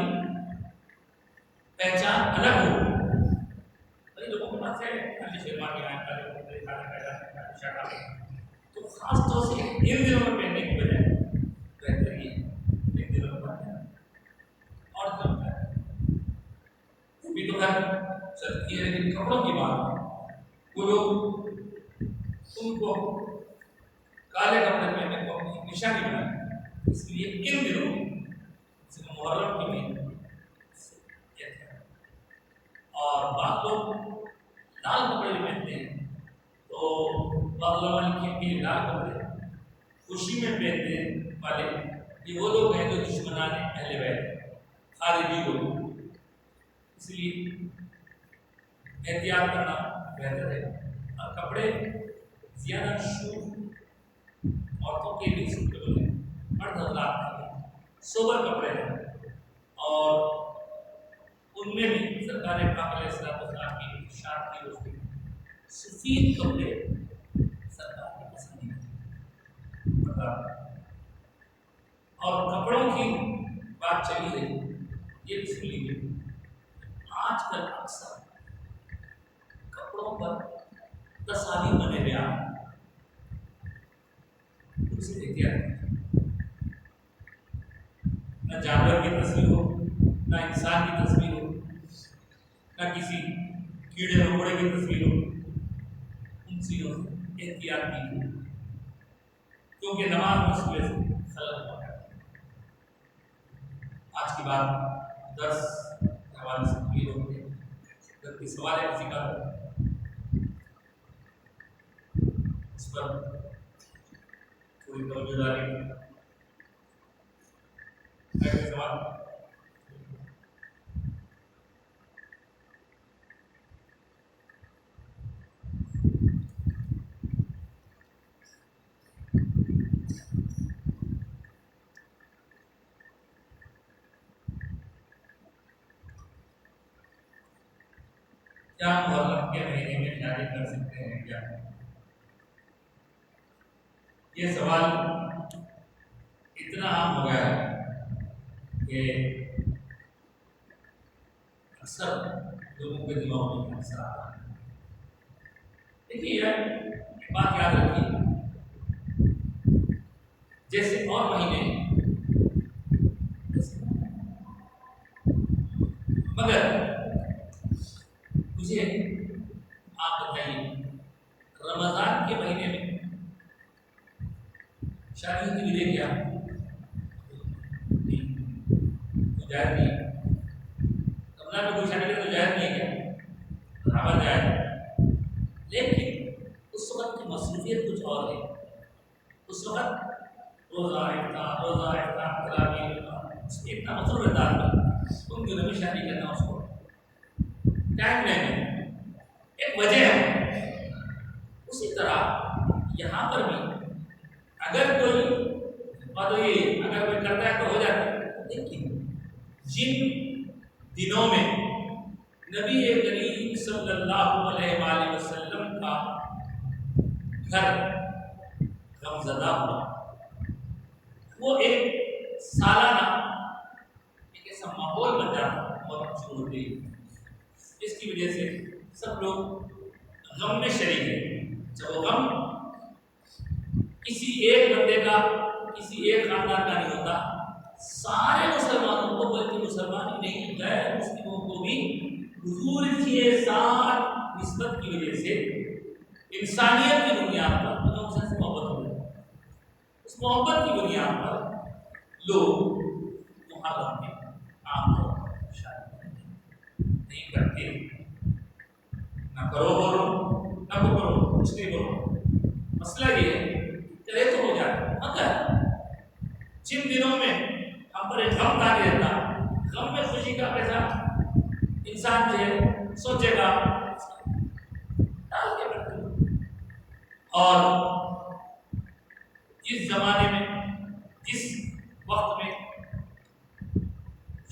[SPEAKER 2] پہچان الگ ہوگی۔ بھائی لوگوں کے پاس ہے شیروانی آئے کالے کپڑے کالے شرٹ، تو خاص طور سے ان دنوں میں پہننے کی بجائے بہتر یہ ان دنوں میں اور دنوں میں بھی تو خیر چلتی ہے، لیکن کپڑوں کی بات وہ لوگ ان کو کالے کپڑے پہننے کو اپنی نشانی بنائے، اس لیے ان دنوں محرم کے مہینے اور بعض لوگ لال کپڑے بھی پہنتے ہیں، تو بعض علماء لکھے ہیں کہ لال کپڑے خوشی میں پہننے والے یہ وہ لوگ ہیں جو دشمنان اہل بیت خارجی لوگ، اس لیے احتیاط کرنا بہتر ہے۔ اور کپڑے زیادہ شور عورتوں کے لیے سوٹیبل ہیں، مرد حضرات کے لیے سوبر کپڑے ہیں، اور ان میں بھی سرکار پاک علیہ السلام کی ارشاد کی روشنی میں سفید کپڑے سرکار کی پسند ہے۔ اور کپڑوں کی بات چلی رہی، یہ بھی سن لیجیے، آج کل اکثر کپڑوں پر تصاویر بنے ہوئے آ رہے ہیں، ان سے احتیاط، نہ جانور کی تصویر ہو، نہ انسان کی تصویر ہو، نہ کسی کیڑے مکوڑے کی تصویر ہو، ان چیزوں سے احتیاط کیجیے، کیونکہ نماز مسئلے سے خلل ہوا ہے۔ آج کی بات درس کے حوالے سے پوری ہوتی ہے، اگر کوئی سوال ہے کسی کا اس پر تھوڑی توجہ داری سوال۔ کیا محرم کے مہینے میں شادی کر سکتے ہیں کیا؟ یہ سوال اتنا عام ہو گیا ہے کہ اکثر لوگوں کے دماغ میں اکثر آتا ہے۔ دیکھیے یار بات یاد رکھیے، جیسے اور مہینے مگر مجھے آپ بتائیے رمضان کے مہینے میں شادی کی وجہ کیا؟ جائز نہیں ہے، رمضان میں کوئی شادی کرے تو جائز نہیں ہے کیا؟ برابر جائز ہے، لیکن اس وقت کی مصروفیت کچھ اور ہے، اس وقت روزہ افطار تراویح اس میں اتنا مصروف رہتا ہے ان دنوں میں شادی کرنا اس کو ٹائم نہیں ہے، ایک وجہ ہے۔ اسی طرح یہاں پر بھی اگر کوئی اگر کوئی کرتا ہے تو ہو جاتا ہے، لیکن جن دنوں میں نبی کریم صلی اللہ علیہ وآلہ وسلم کا گھر غمزدہ ہوا، وہ ایک سالانہ ایک ایسا ماحول بن جاتا اور شروع ہوتی ہے، اس کی وجہ سے سب لوگ غم میں شریک ہیں۔ جب وہ غم کسی ایک بندے کا، کسی ایک خاندان کا نہیں ہوتا، سارے مسلمانوں کو، بلکہ مسلمان ہی نہیں غیر مسلموں کو بھی حضور کے ساتھ نسبت کی وجہ سے انسانیت کی بنیاد پر انہوں سے محبت ہو گئی۔ اس محبت کی بنیاد پر لوگ محرم میں عام طور پر شادی نہیں کرتے، نہ کرو بولو، نہ کو کرو، کچھ نہیں بولو، مسئلہ یہ ہے کرے تو ہو جائے، مگر جن دنوں میں ہم پر ایک غم تاری رہتا، غم میں خوشی کا پیسہ انسان جو ہے سوچے گا ڈال کے رکھ دو۔ اور جس زمانے میں، جس وقت میں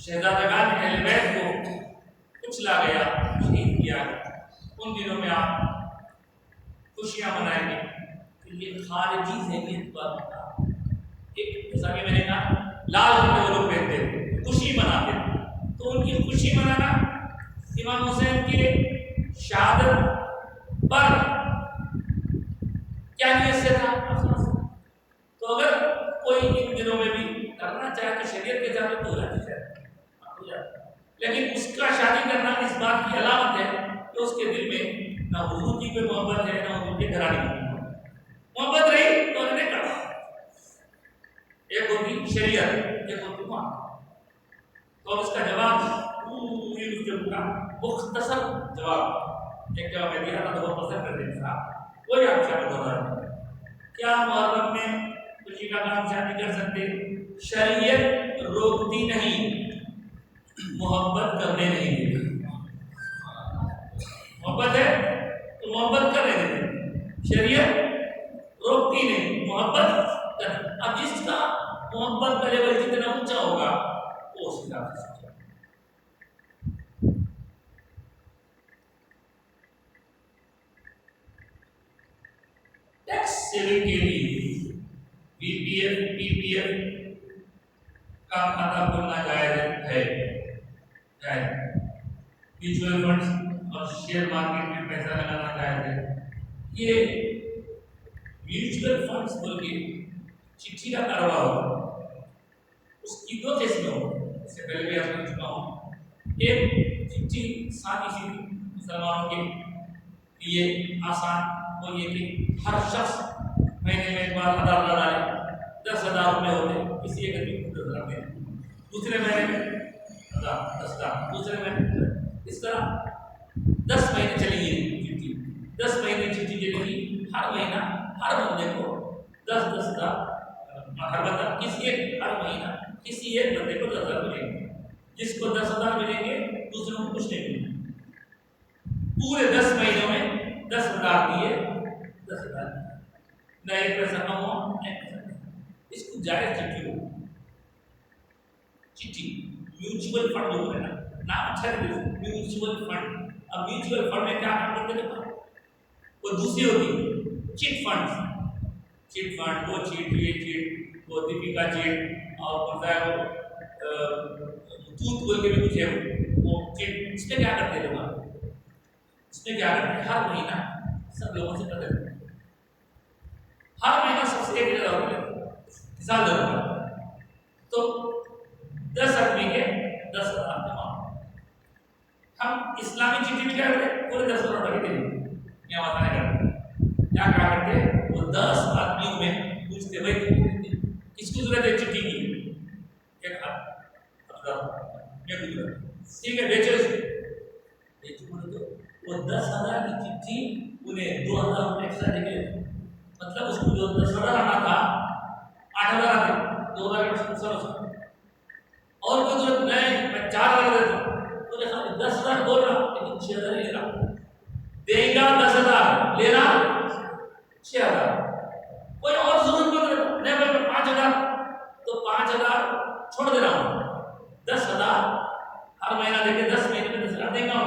[SPEAKER 2] شہزادگان اہل بیت کو کچلا گیا، شہید کیا گیا، ان دنوں میں آپ خوشیاں منائیں گے کہ یہ خارجی ذہنیت پر ہوتا۔ ایک جیسا کہ میں نے کہا لال کپڑے وہ لوگ پہنتے تھے، خوشی مناتے تھے، تو ان کی خوشی منانا امام حسین کے شہادت پر کیا نیت سے تھا؟ تو اگر کوئی ان دنوں میں بھی کرنا چاہے تو شریعت کے حساب سے تو ہو جاتا، لیکن اس کا شادی کرنا اس بات کی علامت ہے کہ اس کے دل میں نہ حضور کی کوئی محبت ہے، نہ حضور کے گھرانے کی محبت رہی تو انہوں نے کہا ایک ہوتی شریعت، ایک ہوتی محبت۔ تو اس کا جواب پوری گفتگو کا مختصر جواب ایک جواب میں دیا تھا، تو وہ پسند کرتے تھا، وہی آپ سے بتا رہا ہوں۔ کیا محرم میں خوشی کا کام شادی کر سکتے؟ شریعت روکتی نہیں، محبت کرنے نہیں دیتی۔ محبت ہے تو محبت کرنے دیتی، شریعت روکتی نہیں، محبت کرنے۔ اب جس کا محبت کا لیول جتنا اونچا ہوگا وہ اس حساب سے سوچے۔ ٹیکس سیونگ کے لیے بی پی ایف، پی پی ایف کا کھاتا کھولنا جائز ہے، میوچل فنڈز اور شیئر مارکیٹ میں پیسہ لگانا جائز ہے۔ یہ میوچل فنڈز بول کے چٹھی کا کاروبار ہوتا ہے، اس کی دو قسمیں ہوتی ہیں، اس سے پہلے بھی آپ کر چکا ہوں۔ ایک چٹھی سادی سی مسلمانوں کے لیے آسان، وہ یہ کہ ہر شخص مہینے میں ایک بار 1000 ڈالے، 10,000 روپے ہوتے، کسی ایک آدمی کو 10,000 دے، دوسرے مہینے میں 10,000، دوسرے مہینے اس طرح 10 مہینے چلی گئی چٹھی، 10 مہینے چٹھی چلی گئی، ہر مہینہ ہر بندے کو 10,000 ہر بندہ کسی ایک ہر مہینہ کسی ایک بندے کو 10,000 ملیں گے، جس کو 10,000 ملیں گے دوسروں کو کچھ نہیں ملیں گے۔ پورے 10 مہینوں میں 10,000 دیے، 10,000 نہ ایک پیسہ کم ہو نہ ایک پیسہ کم، اس کو جائز چٹھی ہو، چٹھی میوچل فنڈ ہو گیا نام اچھا ہے، میوچل فنڈ۔ اب میوچل فنڈ میں کیا کام کرتے ہیں؟ وہ دوسری ہوتی چٹ فنڈ، چٹ فنڈ، وہ چٹ، یہ چٹ، وہ دیپیکا چٹ، اور کون سا ہے وہ دودھ بول کے بھی کچھ ہے وہ چٹ۔ اس میں کیا کرتے ہیں لوگ؟ اس میں کیا کرتے ہیں؟ ہر مہینہ سب لوگوں سے قدر کرتے ہیں، ہر مہینہ سب سے 1,000 روپے لیتے ہیں، مثال دے رہا ہوں، تو 10 آدمی کے 10,000 جمع۔ ہم اسلامی چٹھی میں کیا کرتے ہیں؟ پورے 10,000 روپے دیں گے، کیا بتانے کرتے کیا کرتے ہیں؟ وہ 10 آدمیوں میں پوچھتے بھائی کس کو ضرورت ہے چٹھی کی؟ ایک ہاتھ ٹھیک ہے، بیچو بولے تو وہ 10,000 کی چٹھی انہیں 2,000 روپے ایکسٹرا دے گئے، مطلب اس کو جو 10,000 آنا تھا 8,000 آتے، 2,000 ایکسٹرا اور کوئی ضرورت نہیں، میں 4,000 دیتا ہوں، تو نے خالی 10,000 بول رہا لیکن 6,000 لے رہا، دے گا 10,000 لینا 6,000، کوئی اور ضرورت نہیں بھائی 5,000 تو 5,000 چھوڑ دے رہا ہوں، 10,000 ہر مہینہ دے کے 10 مہینے میں 10,000 دے گا،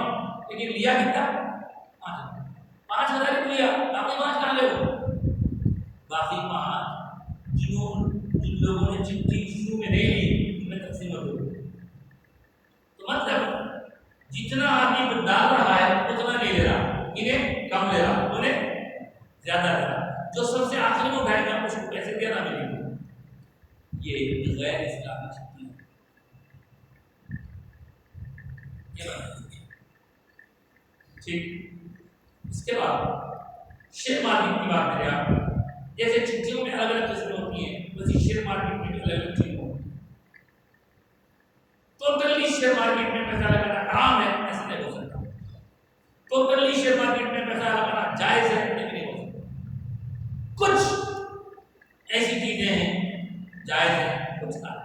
[SPEAKER 2] لیکن لیا کتنا؟ 5,000 لیا، باقی 5 کہاں لے گا؟ باقی 5 جن لوگوں نے چٹھی شروع میں نہیں لی ان میں تقسیم ہو گئی۔ تو مطلب جتنا آدمی ڈال رہا ہے اتنا نہیں لے رہا، انہیں کم لے رہا، انہیں زیادہ لے رہا، جو سب سے آخری میں اٹھائے گا اس یہ غیر اسلامی چیزیں ہیں. یہ بات ٹھیک. اس کے بعد شیئر مارکیٹ کی بات کریں آپ. جیسے چٹھیوں میں الگ الگ قسمیں ہوتی ہیں ویسے شیئر مارکیٹ میں بھی الگ الگ چیزیں ہوتی ہیں. ٹوٹلی شیئر مارکیٹ میں پیسہ لگانا حرام ہے ایسا نہیں ہو سکتا. ٹوٹلی شیئر مارکیٹ میں پیسہ لگانا جائز ہے لیکن نہیں ہو سکتا. کچھ ایسی چیزیں ہیں جائز ہے کچھ نہیں.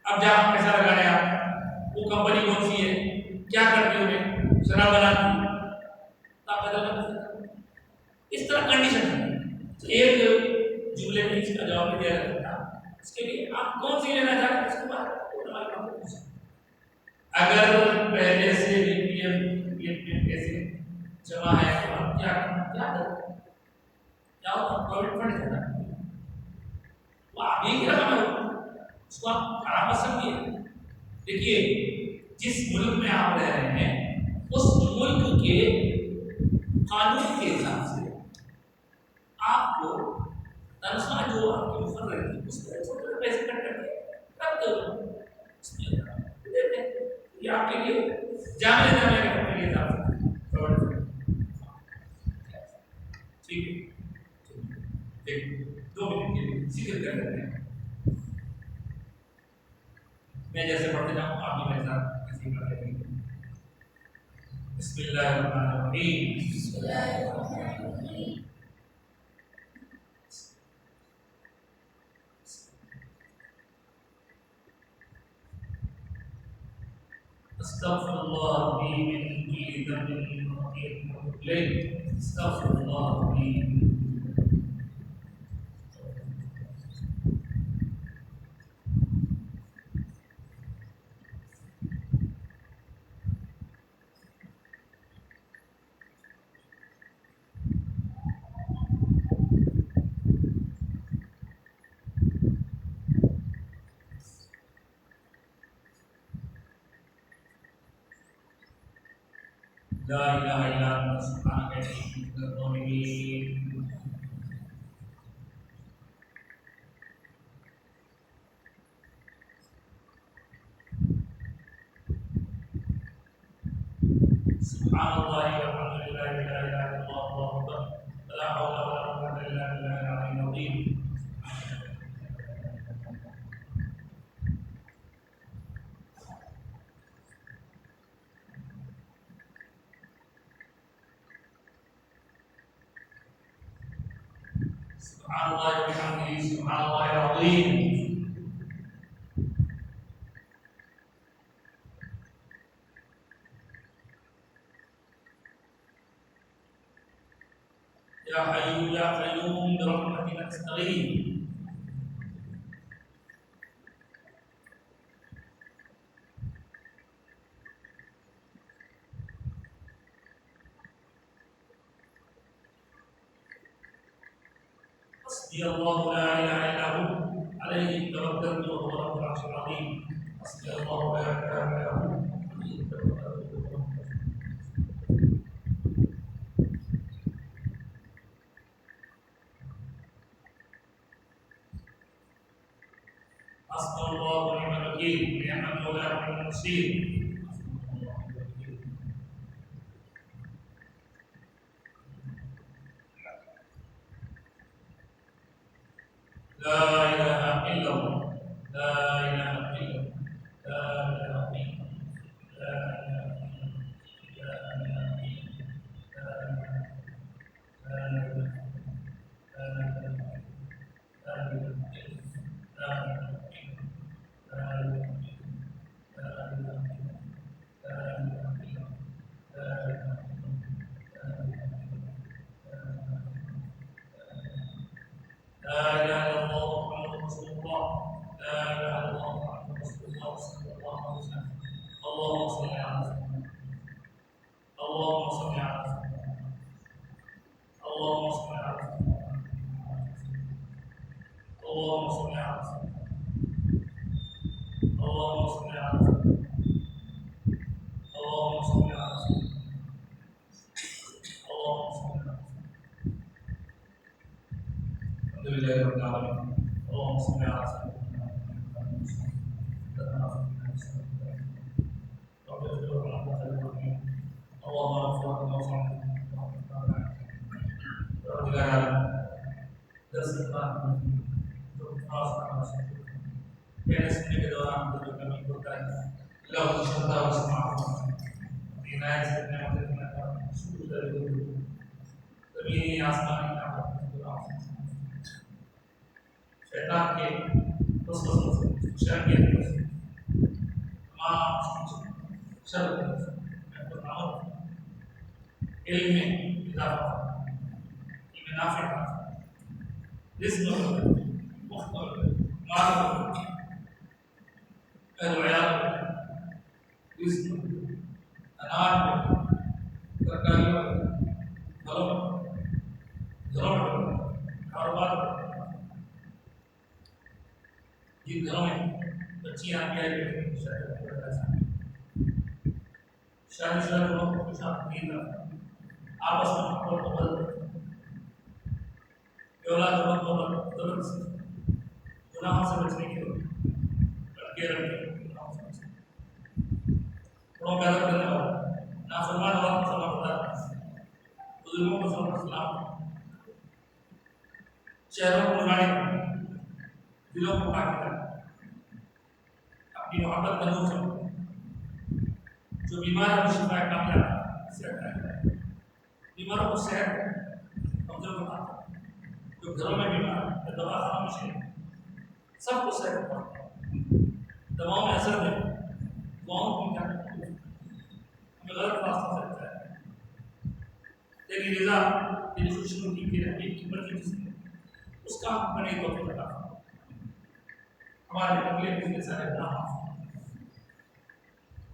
[SPEAKER 2] اب جہاں پیسہ لگا رہے ہیں آپ وہ کمپنی کون سی ہے کیا کرتی ہوگی شراب بناتی آپ بدل کر سکتے. اس طرح کنڈیشن ہے. ایک جملے میں اس کا جواب نہیں دیا جا سکتا. اس کے لیے آپ کون سی لینا چاہتے ہیں اس کے بعد اگر پہلے سے بھی پی ایف میں پیسے جمع ہے تو آپ کیا کریں کیا ہوگا پروویڈنٹ فنڈ ہے نا وہ آپ ہی کی رقم ہے اس کو آپ حرام مت سمجھیے. دیکھیے جس ملک میں آپ رہ رہے ہیں اس ملک کے قانون کے حساب سے آپ کو تنخواہ جو آپ کی مقرر رہتی ہے اس میں چھوٹے پیسے کٹ کر کے یہ آپ کے لیے جامع کے لیے ٹھیک ہے. 2 منٹ کے لیے ذکر کر لیتے ہیں. میں جیسے پڑھتے جاؤں آپ بھی میرے ساتھ ایسے ہی پڑھتے رہیں. بسم اللہ الرحمن الرحیم. بسم اللہ الرحمن الرحیم. استغفر الله ربي من كل ذنب وخطيئة واتوب اليه. استغفر الله ربي من كل لا اله الا انت سبحانك اني كنت من الظالمين. سبحان الله والحمد لله ولا اله الا الله والله اكبر لا حول ولا قوه الا بالله العلي العظيم. سبحان الله وبحمده سبحان الله العظيم. يا حي يا قيوم برحمتك نستغيث. حسبي الله لا اله الا هو عليه توكلت وهو رب العرش العظيم. حسبي الله لا اله الا هو عليه توكلت وهو رب العرش العظيم. حسبنا الله ونعم الوكيل نعم المولى ونعم النصير. لا اله الا الله لا اله الا الله لا اله الا الله لا اله لا اله الا الله محمد رسول الله. لا اله الا الله محمد رسول الله صلى الله عليه وسلم. اللهم صل على سيدنا اللهم صل على سيدنا اللهم صل على سيدنا اللهم صل على سيدنا اللهم صل على سيدنا اللهم صل على سيدنا اللهم صل على سيدنا. الحمد لله رب العالمين. اللهم صل على سيدنا ومغفرة وغفرة درس القرآن جو خاص کہنے سننے کے دوران جو کمی ہوتا ہے اللہ کی شرطہ و سماعت عنایت سے اپنے مدد میں شروع کرے زمینی آسمانی شیطان کے وسوسوں سے شر کے تمام شر علم میں اضافہ علم نافع رزق مختلف مال العیال رزق انار ترکاری گھروں کاروبار جن گھروں میں بچیاں شادی شدہ لوگوں کو شادی آپس میں محبت محبت اولاد محبت درست گناہوں سے بچنے کے لیے لڑکے گناہوں سے بچنے بڑوں پیدا کرنے والا نافرمان اور سلام خدا بزرگوں کو سلام چہروں کو نگانے دلوں کو پاک کرنا اپنی محبت کا نور چمکنا جو بیمار ہے شفا کامیاب صحت ہے بیماروں کو صحت کمزور کو پاتا جو گھروں میں بیمار ہے دوا خانوں میں شریف سب کو صحت پاتا دواؤں میں اثر نہیں دعاؤں کی کیا ہمیں غلط راستہ سے بچایا تیری رضا تیری خوشنو کی مرضی جس نے اس کا بنے تو لگا ہمارے اگلے پچھلے سارے گناہ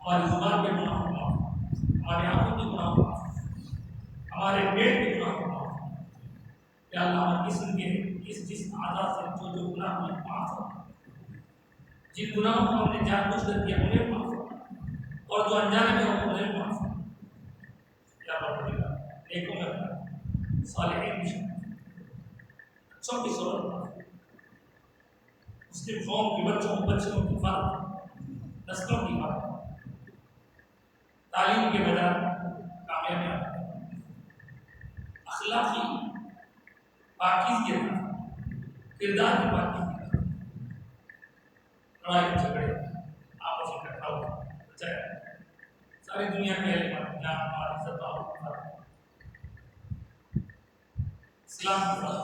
[SPEAKER 2] ہماری زبان کے گناہ ہمارے آنکھوں کے گناہ ہمارے پیٹ کے گناہ یا اللہ ہمارے جسم کے جس اعضاء سے جو گناہ ہمیں معاف ہو جن گناہوں کو ہم نے جان بوجھ کر کیا انہیں معاف ہو اور جو انجانے میں ہو انہیں معاف ہو یا بڑھ گا نیکوں میں صالحین اچھوں کی صورت اس کے قوم کے بچوں کی فرق نسلوں کی فرق تعلیم کے بجائے کامیابی اخلاقی پاکیزگی کردار کی پاکیزگی لڑائی جھگڑے آپس میں ٹکراؤ بچائے ساری دنیا کے اسلام کی فرق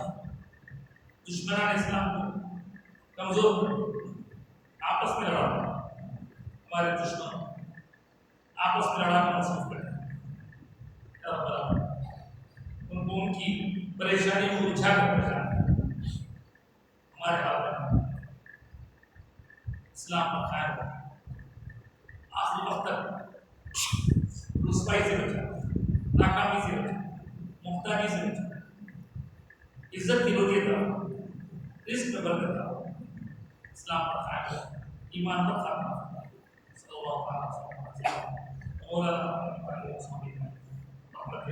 [SPEAKER 2] دشمنان اسلام کو کمزور آپس میں لڑا ہمارے دشمن آپس میں لڑا کر مصروف کریں ان کو ان کی پریشانی کو اچھا کر ہمارے حال اسلام کا خیر آخری وقت تک رسوائی سے بچا ناکامی سے بچا محتاجی سے بچا عزت کی روٹی تھا رزق میں برکت تھا اسلام کا خیر ایمان کا خاتمہ صلی اللہ علیہ وسلم مولانا محمد